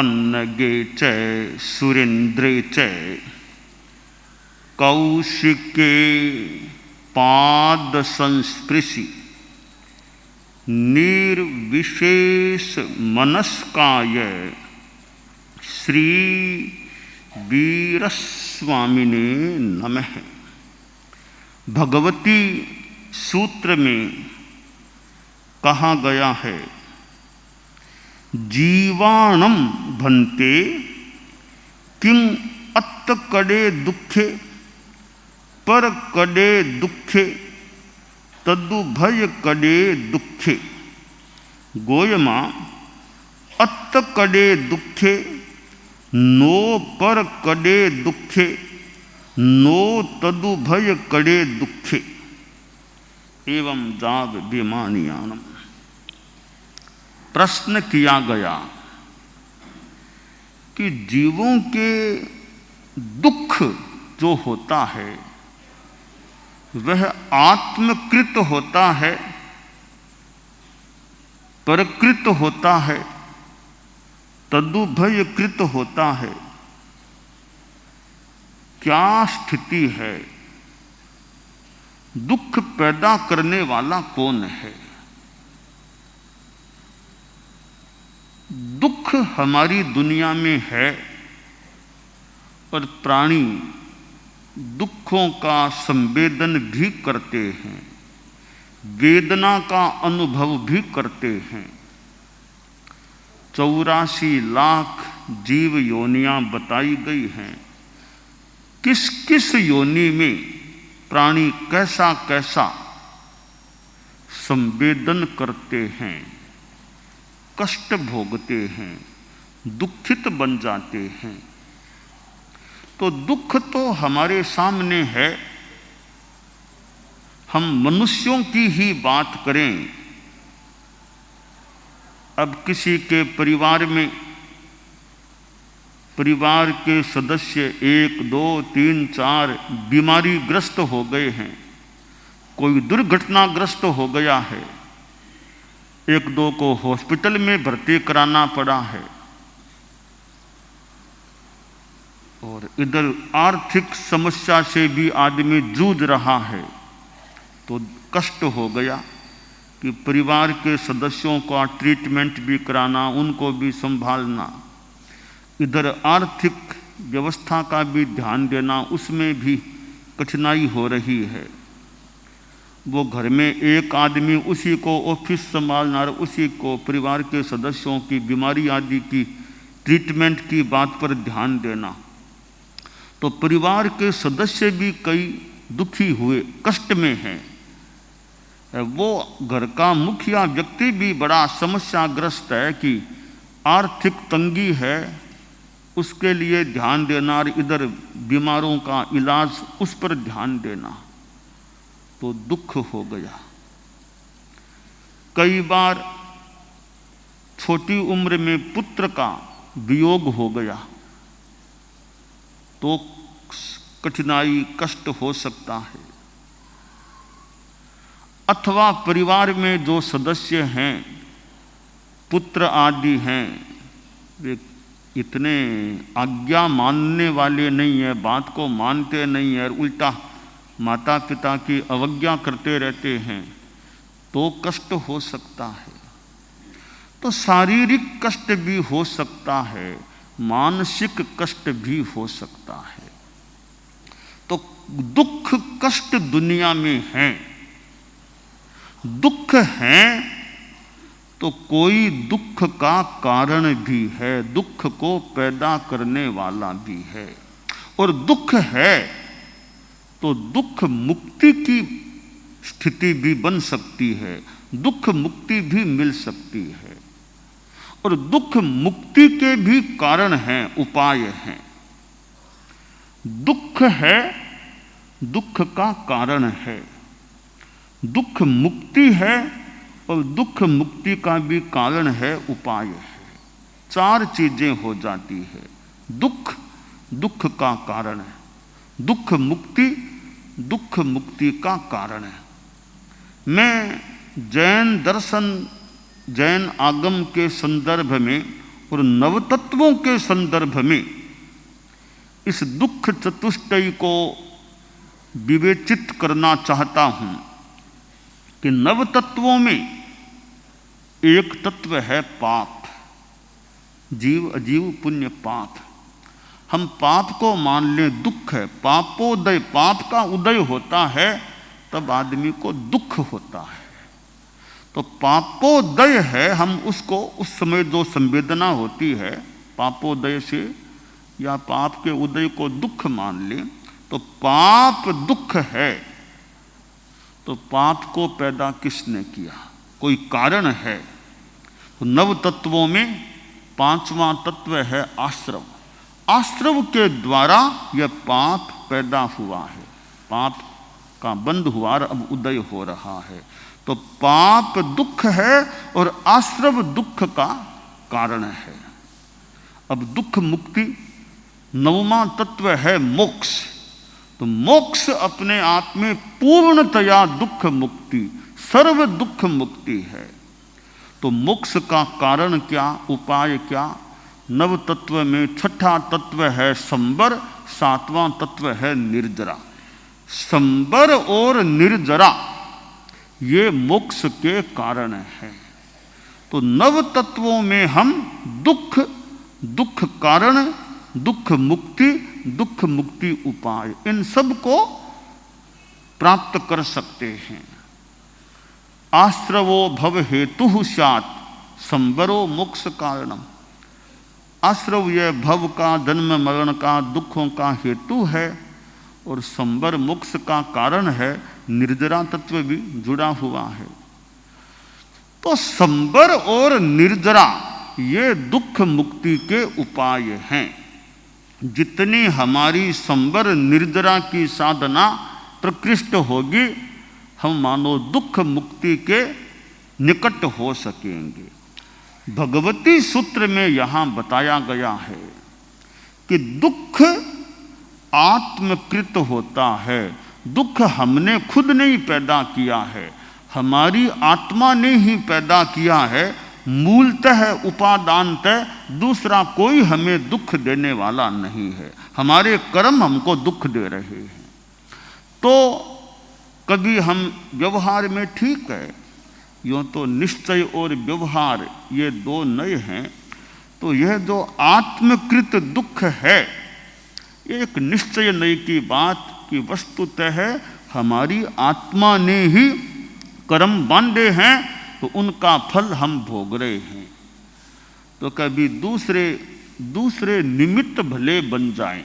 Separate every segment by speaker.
Speaker 1: पन्नगे च सुरेन्द्रे च कौशिके पाद संस्पृशि निर्विशेष मनस्काय श्री वीरस्वामिने नमः। भगवती सूत्र में कहा गया है, जीवाणम भन्ते किम अत्त कड़े दुखे पर कड़े दुखे तदु भय कड़े दुखे। गोयमा अत्त कड़े दुखे नो पर कड़े दुखे नो तदु भय कड़े दुखे एवं जाग विमानियानम। प्रश्न किया गया कि जीवों के दुख जो होता है वह आत्मकृत होता है, परकृत होता है, तदुभयकृत होता है। क्या स्थिति है? दुख पैदा करने वाला कौन है? दुख हमारी दुनिया में है और प्राणी दुखों का संवेदन भी करते हैं, वेदना का अनुभव भी करते हैं। 84 लाख जीव योनियां बताई गई हैं। किस किस योनि में प्राणी कैसा कैसा संवेदन करते हैं, कष्ट भोगते हैं, दुखित बन जाते हैं। तो दुख तो हमारे सामने है। हम मनुष्यों की ही बात करें, अब किसी के परिवार में परिवार के सदस्य 1, 2, 3, 4 बीमारी ग्रस्त हो गए हैं, कोई दुर्घटनाग्रस्त हो गया है, 1-2 को हॉस्पिटल में भर्ती कराना पड़ा है और इधर आर्थिक समस्या से भी आदमी जूझ रहा है, तो कष्ट हो गया कि परिवार के सदस्यों का ट्रीटमेंट भी कराना, उनको भी संभालना, इधर आर्थिक व्यवस्था का भी ध्यान देना, उसमें भी कठिनाई हो रही है। वो घर में एक आदमी उसी को ऑफिस संभालना और उसी को परिवार के सदस्यों की बीमारी आदि की ट्रीटमेंट की बात पर ध्यान देना, तो परिवार के सदस्य भी कई दुखी हुए, कष्ट में हैं। वो घर का मुखिया व्यक्ति भी बड़ा समस्याग्रस्त है कि आर्थिक तंगी है, उसके लिए ध्यान देना और इधर बीमारों का इलाज, उस पर ध्यान देना, तो दुख हो गया। कई बार छोटी उम्र में पुत्र का वियोग हो गया तो कठिनाई, कष्ट हो सकता है। अथवा परिवार में जो सदस्य हैं, पुत्र आदि हैं, वे इतने आज्ञा मानने वाले नहीं है, बात को मानते नहीं है, उल्टा माता पिता की अवज्ञा करते रहते हैं, तो कष्ट हो सकता है। तो शारीरिक कष्ट भी हो सकता है, मानसिक कष्ट भी हो सकता है। तो दुख कष्ट दुनिया में है। दुख है तो कोई दुख का कारण भी है, दुख को पैदा करने वाला भी है। और दुख है तो दुख मुक्ति की स्थिति भी बन सकती है, दुख मुक्ति भी मिल सकती है। और दुख मुक्ति के भी कारण हैं, उपाय हैं। दुख है, दुख का कारण है। दुख मुक्ति है और दुख मुक्ति का भी कारण है, उपाय है। 4 चीजें हो जाती है। दुख, दुख का कारण है। दुख मुक्ति, दुख मुक्ति का कारण है। मैं जैन दर्शन, जैन आगम के संदर्भ में और नवतत्वों के संदर्भ में इस दुख चतुष्टय को विवेचित करना चाहता हूं कि नवतत्वों में एक तत्व है पाप, जीव अजीव पुण्य पाप। हम पाप को मान लें दुख है, पापोदय, पाप का उदय होता है तब आदमी को दुख होता है। तो पापोदय है, हम उसको उस समय जो संवेदना होती है पापोदय से या पाप के उदय को दुख मान लें, तो पाप दुख है। तो पाप को पैदा किसने किया? कोई कारण है। तो नव तत्वों में पांचवा तत्व है आश्रव। आश्रव के द्वारा यह पाप पैदा हुआ है, पाप का बंध हुआ और अब उदय हो रहा है। तो पाप दुख है और आश्रव दुख का कारण है। अब दुख मुक्ति, नवमा तत्व है मोक्ष। तो मोक्ष अपने आप में पूर्णतया दुख मुक्ति, सर्व दुख मुक्ति है। तो मोक्ष का कारण क्या, उपाय क्या? नव तत्व में छठा तत्व है संबर, सातवां तत्व है निर्जरा। संबर और निर्जरा ये मोक्ष के कारण है। तो नव तत्वों में हम दुख, दुख कारण, दुख मुक्ति, दुख मुक्ति उपाय, इन सब को प्राप्त कर सकते हैं। आश्रवो भव हेतु स्यात् संबरो मोक्ष कारणम। आश्रव यह भव का, जन्म मरण का, दुखों का हेतु है और संबर मोक्ष का कारण है। निर्जरा तत्व भी जुड़ा हुआ है। तो संबर और निर्जरा ये दुख मुक्ति के उपाय हैं। जितनी हमारी संबर निर्जरा की साधना प्रकृष्ट होगी, हम मानो दुख मुक्ति के निकट हो सकेंगे। भगवती सूत्र में यहां बताया गया है कि दुख आत्मकृत होता है। दुख हमने खुद नहीं पैदा किया है, हमारी आत्मा ने ही पैदा किया है। मूलतः उपादानतः दूसरा कोई हमें दुख देने वाला नहीं है। हमारे कर्म हमको दुख दे रहे हैं। तो कभी हम व्यवहार में ठीक है, यूँ तो निश्चय और व्यवहार ये दो नए हैं। तो यह जो आत्मकृत दुख है, ये एक निश्चय नई की बात कि वस्तुतः हमारी आत्मा ने ही कर्म बांधे हैं, तो उनका फल हम भोग रहे हैं। तो कभी दूसरे निमित्त भले बन जाएं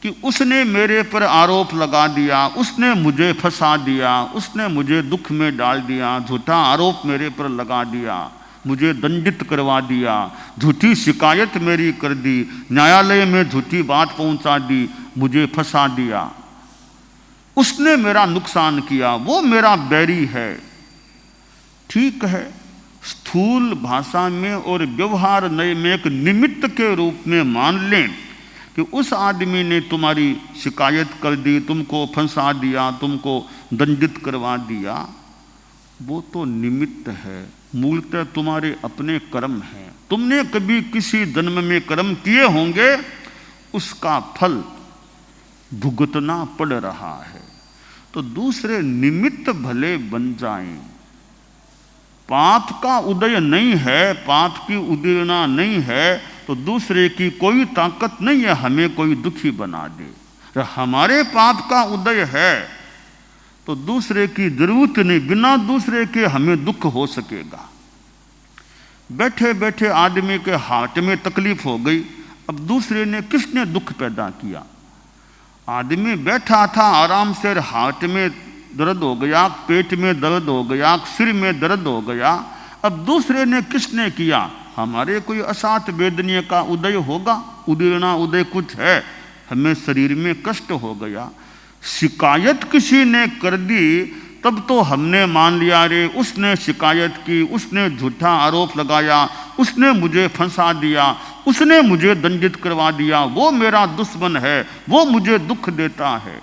Speaker 1: कि उसने मेरे पर आरोप लगा दिया, उसने मुझे फंसा दिया, उसने मुझे दुख में डाल दिया, झूठा आरोप मेरे पर लगा दिया, मुझे दंडित करवा दिया, झूठी शिकायत मेरी कर दी, न्यायालय में झूठी बात पहुंचा दी, मुझे फंसा दिया, उसने मेरा नुकसान किया, वो मेरा बैरी है। ठीक है, स्थूल भाषा में और व्यवहार नए में एक निमित्त के रूप में मान लें कि उस आदमी ने तुम्हारी शिकायत कर दी, तुमको फंसा दिया, तुमको दंडित करवा दिया, वो तो निमित्त है। मूलतः तुम्हारे अपने कर्म हैं। तुमने कभी किसी जन्म में कर्म किए होंगे, उसका फल भुगतना पड़ रहा है। तो दूसरे निमित्त भले बन जाएं। पाप का उदय नहीं है, पाप की उदीर्णा नहीं है, तो दूसरे की कोई ताकत नहीं है हमें कोई दुखी बना दे। तो हमारे पाप का उदय है तो दूसरे की जरूरत नहीं, बिना दूसरे के हमें दुख हो सकेगा। बैठे बैठे आदमी के हार्ट में तकलीफ हो गई, अब दूसरे ने किसने दुख पैदा किया? आदमी बैठा था आराम से, हार्ट में दर्द हो गया, पेट में दर्द हो गया, सिर में दर्द हो गया, अब दूसरे ने किसने किया? हमारे कोई असात वेदनीय का उदय होगा, उदीर्णा उदय कुछ है, हमें शरीर में कष्ट हो गया। शिकायत किसी ने कर दी तब तो हमने मान लिया रे उसने शिकायत की, उसने झूठा आरोप लगाया, उसने मुझे फंसा दिया, उसने मुझे दंडित करवा दिया, वो मेरा दुश्मन है, वो मुझे दुख देता है।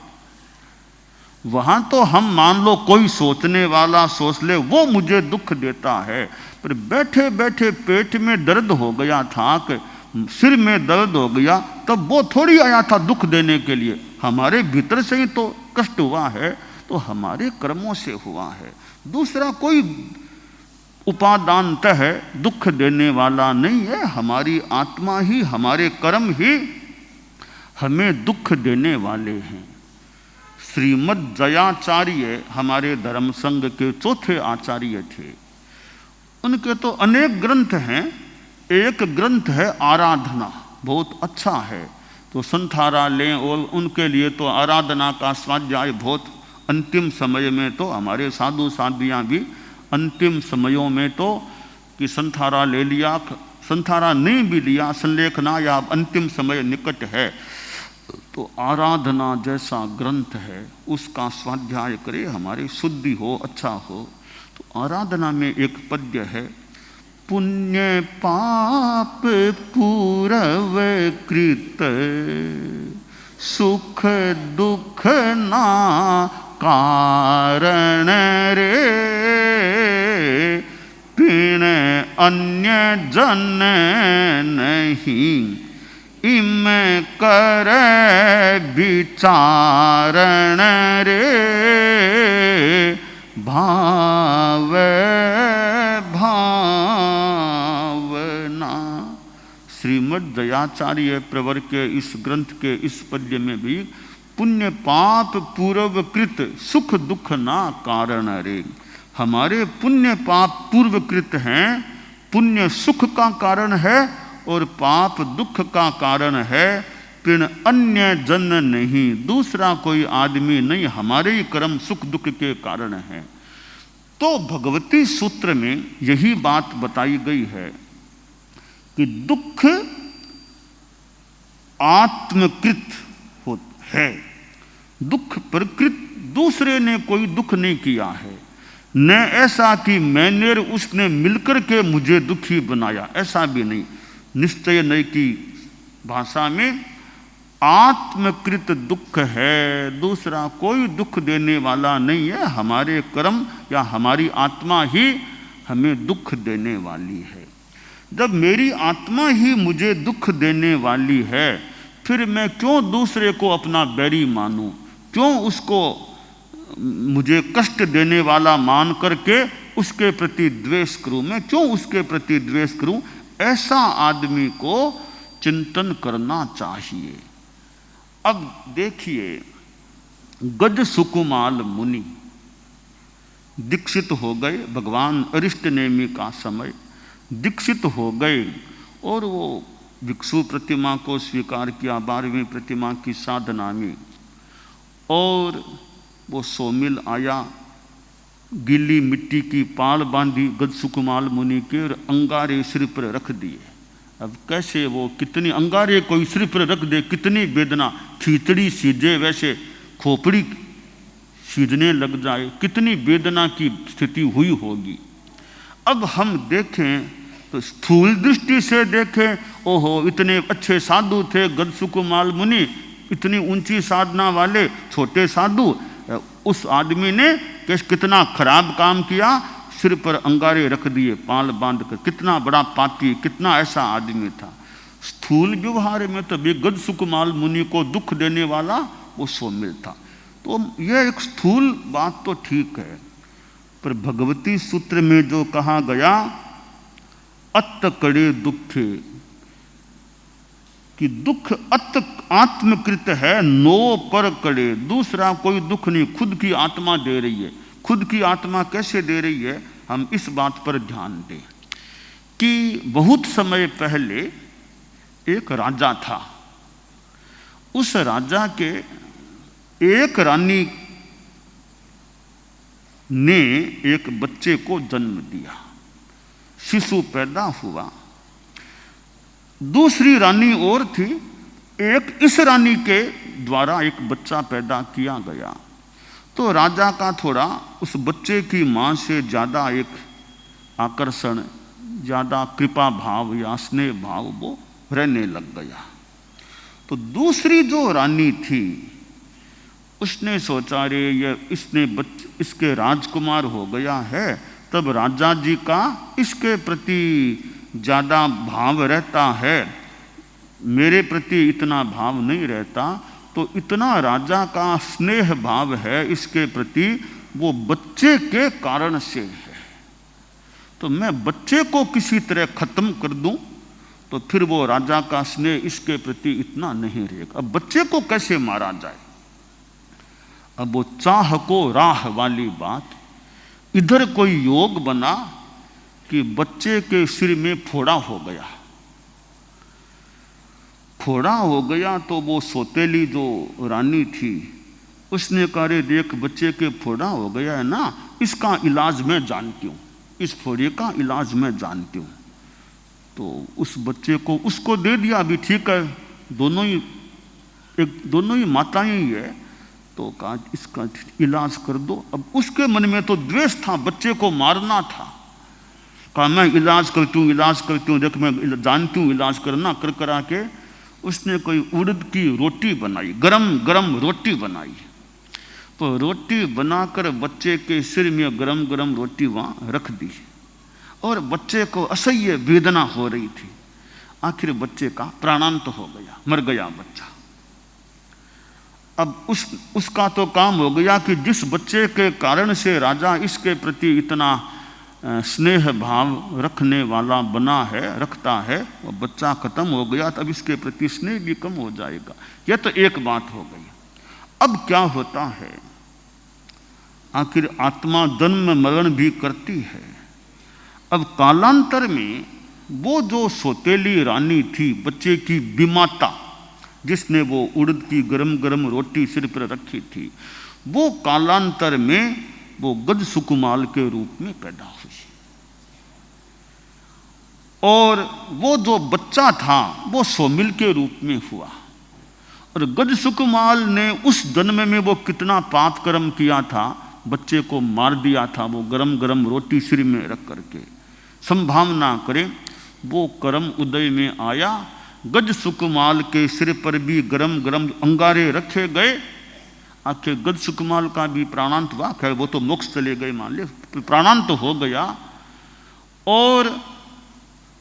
Speaker 1: वहां तो हम मान लो कोई सोचने वाला सोच ले वो मुझे दुख देता है, पर बैठे बैठे पेट में दर्द हो गया था, कि सिर में दर्द हो गया, तब वो थोड़ी आया था दुख देने के लिए। हमारे भीतर से ही तो कष्ट हुआ है, तो हमारे कर्मों से हुआ है। दूसरा कोई उपादानतः दुख देने वाला नहीं है। हमारी आत्मा ही, हमारे कर्म ही हमें दुख देने वाले हैं। श्रीमद् जयाचार्य हमारे धर्म संघ के चौथे आचार्य थे। उनके तो अनेक ग्रंथ हैं। एक ग्रंथ है आराधना, बहुत अच्छा है, तो संथारा लें। और उनके लिए तो आराधना का स्वाध्याय बहुत अंतिम समय में, तो हमारे साधु साध्वियाँ भी अंतिम समयों में तो कि संथारा ले लिया, संथारा नहीं भी लिया, संलेखना या अंतिम समय निकट है, तो आराधना जैसा ग्रंथ है उसका स्वाध्याय करे, हमारी शुद्धि हो, अच्छा हो। तो आराधना में एक पद्य है, पुण्य पाप पूरव कृत सुख दुख ना कारण रे, पिण अन्य जन नहीं इम कर विचारण रे, भाव भावना। श्रीमद् जयाचार्य प्रवर के इस ग्रंथ के इस पद्य में भी पुण्य पाप पूर्व कृत सुख दुख ना कारण रे, हमारे पुण्य पाप पूर्वकृत हैं, पुण्य सुख का कारण है और पाप दुख का कारण है। पिण अन्य जन नहीं, दूसरा कोई आदमी नहीं, हमारे ही कर्म सुख दुख के कारण है। तो भगवती सूत्र में यही बात बताई गई है कि दुख आत्मकृत है, दुख प्रकृत, दूसरे ने कोई दुख नहीं किया है। न ऐसा कि मैंने उसने मिलकर के मुझे दुखी बनाया, ऐसा भी नहीं। निश्चय नहीं की भाषा में आत्मकृत दुख है, दूसरा कोई दुख देने वाला नहीं है। हमारे कर्म या हमारी आत्मा ही हमें दुख देने वाली है। जब मेरी आत्मा ही मुझे दुख देने वाली है, फिर मैं क्यों दूसरे को अपना बैरी मानूं, क्यों उसको मुझे कष्ट देने वाला मान करके उसके प्रति द्वेष करूं, मैं क्यों उसके प्रति द्वेष करूं। ऐसा आदमी को चिंतन करना चाहिए। अब देखिए, गज सुकुमाल मुनि दीक्षित हो गए, भगवान अरिष्ट नेमि का समय दीक्षित हो गए, और वो भिक्षु प्रतिमा को स्वीकार किया 12वीं प्रतिमा की साधना में, और वो सोमिल आया, गीली मिट्टी की पाल बांधी गज सुकुमाल मुनि के, और अंगारे सिर पर रख दिए। अब कैसे वो, कितनी अंगारे कोई सिर पर रख दे, कितनी वेदना, खींचड़ी सीजे वैसे खोपड़ी सीजने लग जाए, कितनी वेदना की स्थिति हुई होगी। अब हम देखें तो स्थूल दृष्टि से देखें, ओहो इतने अच्छे साधु थे गज सुकुमाल मुनि, इतनी ऊंची साधना वाले छोटे साधु, उस आदमी ने कितना खराब काम किया, सिर पर अंगारे रख दिए पाल बांध कर, कितना बड़ा पापी, कितना ऐसा आदमी था। स्थूल व्यवहार में तो गज सुकुमाल मुनि को दुख देने वाला वो सोमिल था। तो यह एक स्थूल बात तो ठीक है, पर भगवती सूत्र में जो कहा गया अत्त कड़े दुखे, कि दुख अत्त आत्मकृत है, नो पर कड़े, दूसरा कोई दुख नहीं, खुद की आत्मा दे रही है। खुद की आत्मा कैसे दे रही है, हम इस बात पर ध्यान दें कि बहुत समय पहले एक राजा था। उस राजा के एक रानी ने एक बच्चे को जन्म दिया, शिशु पैदा हुआ। दूसरी रानी और थी, एक इस रानी के द्वारा एक बच्चा पैदा किया गया। तो राजा का थोड़ा उस बच्चे की माँ से ज़्यादा एक आकर्षण, ज़्यादा कृपा भाव या स्नेह भाव वो रहने लग गया। तो दूसरी जो रानी थी उसने सोचा रे ये इसके राजकुमार हो गया है, तब राजा जी का इसके प्रति ज़्यादा भाव रहता है, मेरे प्रति इतना भाव नहीं रहता। तो इतना राजा का स्नेह भाव है इसके प्रति, वो बच्चे के कारण से है। तो मैं बच्चे को किसी तरह खत्म कर दूं तो फिर वो राजा का स्नेह इसके प्रति इतना नहीं रहेगा। अब बच्चे को कैसे मारा जाए? अब वो चाह को राह वाली बात, इधर कोई योग बना कि बच्चे के सिर में फोड़ा हो गया। फोड़ा हो गया तो वो सौतेली जो रानी थी उसने कहा रे देख बच्चे के फोड़ा हो गया है ना, इसका इलाज मैं जानती हूँ, इस फोड़े का इलाज मैं जानती हूँ। तो उस बच्चे को उसको दे दिया। अभी ठीक है, दोनों ही माताएं ही है, तो कहा इसका इलाज कर दो। अब उसके मन में तो द्वेष था, बच्चे को मारना था। कहा मैं इलाज करती हूँ, देख मैं जानती हूँ इलाज करना। कर करा के उसने कोई उड़द की रोटी बनाई, गरम गरम रोटी बनाई। तो रोटी बनाकर बच्चे के सिर में गरम गरम रोटी वहाँ रख दी और बच्चे को असह्य वेदना हो रही थी। आखिर बच्चे का प्राणांत हो गया, मर गया बच्चा। अब उसका तो काम हो गया कि जिस बच्चे के कारण से राजा इसके प्रति इतना स्नेह भाव रखने वाला बना है, रखता है, वो बच्चा खत्म हो गया, तब इसके प्रति स्नेह भी कम हो जाएगा। यह तो एक बात हो गई। अब क्या होता है, आखिर आत्मा जन्म मरण भी करती है। अब कालांतर में वो जो सौतेली रानी थी, बच्चे की बीमाता, जिसने वो उड़द की गरम गरम रोटी सिर पर रखी थी, वो कालांतर में वो गज सुकुमाल के रूप में पैदा हुई। और वो जो बच्चा था वो सोमिल के रूप में हुआ। और गज सुकुमाल ने उस जन्म में वो कितना पाप कर्म किया था, बच्चे को मार दिया था वो गरम गरम रोटी सिर में रख करके। संभावना करें वो कर्म उदय में आया, गज सुकुमाल के सिर पर भी गरम गरम अंगारे रखे गए। आखिर गज सुकुमाल का भी प्राणांत हुआ, खैर वो तो मोक्ष चले गए, मान ले प्राणांत हो गया। और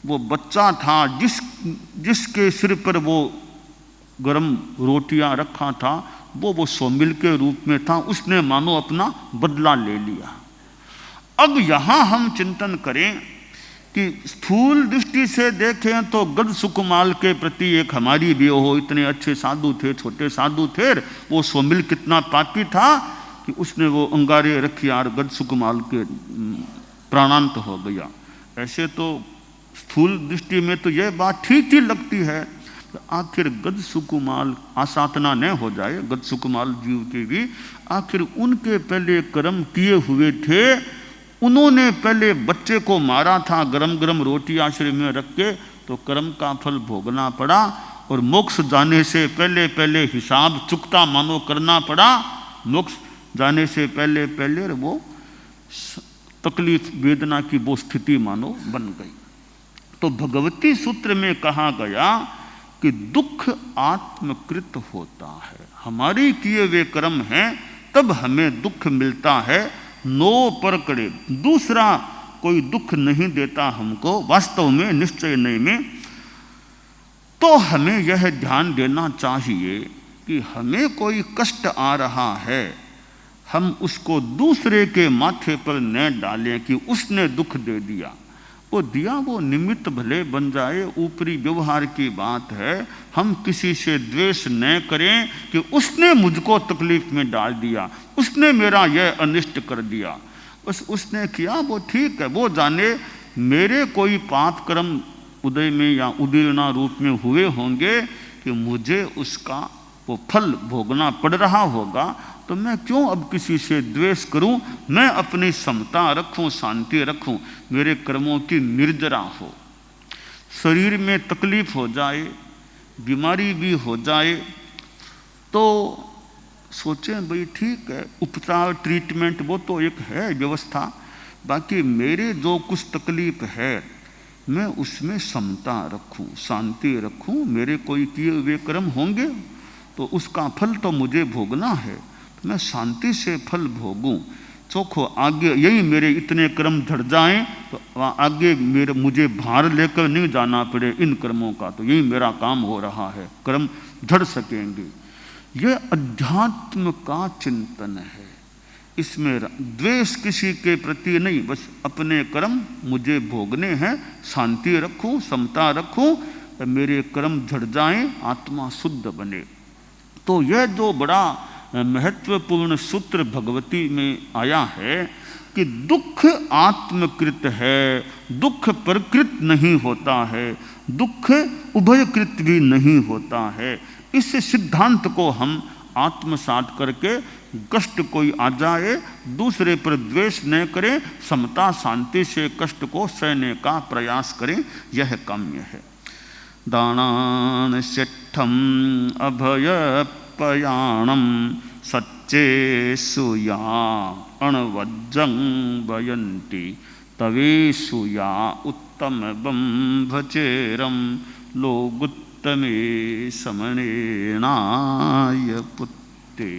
Speaker 1: वो बच्चा था जिसके सिर पर वो गरम रोटियां रखा था, वो सोमिल के रूप में था। उसने मानो अपना बदला ले लिया। अब यहां हम चिंतन करें कि स्थूल दृष्टि से देखें तो गज सुकुमाल के प्रति एक हमारी भी हो, इतने अच्छे साधु थे, छोटे साधु थे, वो सोमिल कितना पापी था कि उसने वो अंगारे रखी और गज सुकुमाल के प्राणांत हो गया। ऐसे तो स्थूल दृष्टि में तो यह बात ठीक ही लगती है। तो आखिर गज सुकुमाल आसातना न हो जाए, गज सुकुमाल जीव के भी आखिर उनके पहले कर्म किए हुए थे। उन्होंने पहले बच्चे को मारा था गरम गरम रोटी आश्रय में रख के, तो कर्म का फल भोगना पड़ा। और मोक्ष जाने से पहले पहले हिसाब चुकता मानो करना पड़ा। मोक्ष जाने से पहले पहले वो तकलीफ वेदना की वो स्थिति मानो बन गई। तो भगवती सूत्र में कहा गया कि दुख आत्मकृत होता है। हमारे किए हुए कर्म हैं तब हमें दुख मिलता है। नो पर करे, दूसरा कोई दुख नहीं देता हमको वास्तव में, निश्चय नहीं में। तो हमें यह ध्यान देना चाहिए कि हमें कोई कष्ट आ रहा है, हम उसको दूसरे के माथे पर न डालें कि उसने दुख दे दिया। वो दिया वो निमित्त भले बन जाए, ऊपरी व्यवहार की बात है। हम किसी से द्वेष न करें कि उसने मुझको तकलीफ में डाल दिया, उसने मेरा यह अनिष्ट कर दिया। उसने किया वो ठीक है, वो जाने मेरे कोई पाप कर्म उदय में या उदीर्णा रूप में हुए होंगे कि मुझे उसका वो फल भोगना पड़ रहा होगा। तो मैं क्यों अब किसी से द्वेष करूं? मैं अपनी समता रखूं, शांति रखूं, मेरे कर्मों की निर्जरा हो। शरीर में तकलीफ हो जाए, बीमारी भी हो जाए, तो सोचें भाई ठीक है, उपचार ट्रीटमेंट वो तो एक है व्यवस्था, बाकी मेरे जो कुछ तकलीफ है मैं उसमें समता रखूं, शांति रखूं। मेरे कोई किए हुए कर्म होंगे तो उसका फल तो मुझे भोगना है। तो मैं शांति से फल भोगूं। चोखो आगे यही मेरे इतने कर्म झड़ जाएं तो आगे मुझे भार लेकर नहीं जाना पड़े इन कर्मों का, तो यही मेरा काम हो रहा है, कर्म झड़ सकेंगे। यह अध्यात्म का चिंतन है। इसमें द्वेष किसी के प्रति नहीं, बस अपने कर्म मुझे भोगने हैं, शांति रखूं, समता रखूं, मेरे कर्म झड़ जाएं, आत्मा शुद्ध बने। तो यह जो बड़ा महत्वपूर्ण सूत्र भगवती में आया है कि दुख आत्मकृत है, दुख प्रकृत नहीं होता है, दुख उभयकृत भी नहीं होता है। इस सिद्धांत को हम आत्मसात करके कष्ट कोई आ जाए दूसरे पर द्वेष न करें, समता शांति से कष्ट को सहने का प्रयास करें, यह काम्य है। दानान शिष्ठम अभयपयाणम सच्चेषु या अणवज्जं वयन्ति तवेषु या उत्तमं भचेरं लोगुत्तमे समनेनाय पुत्ते।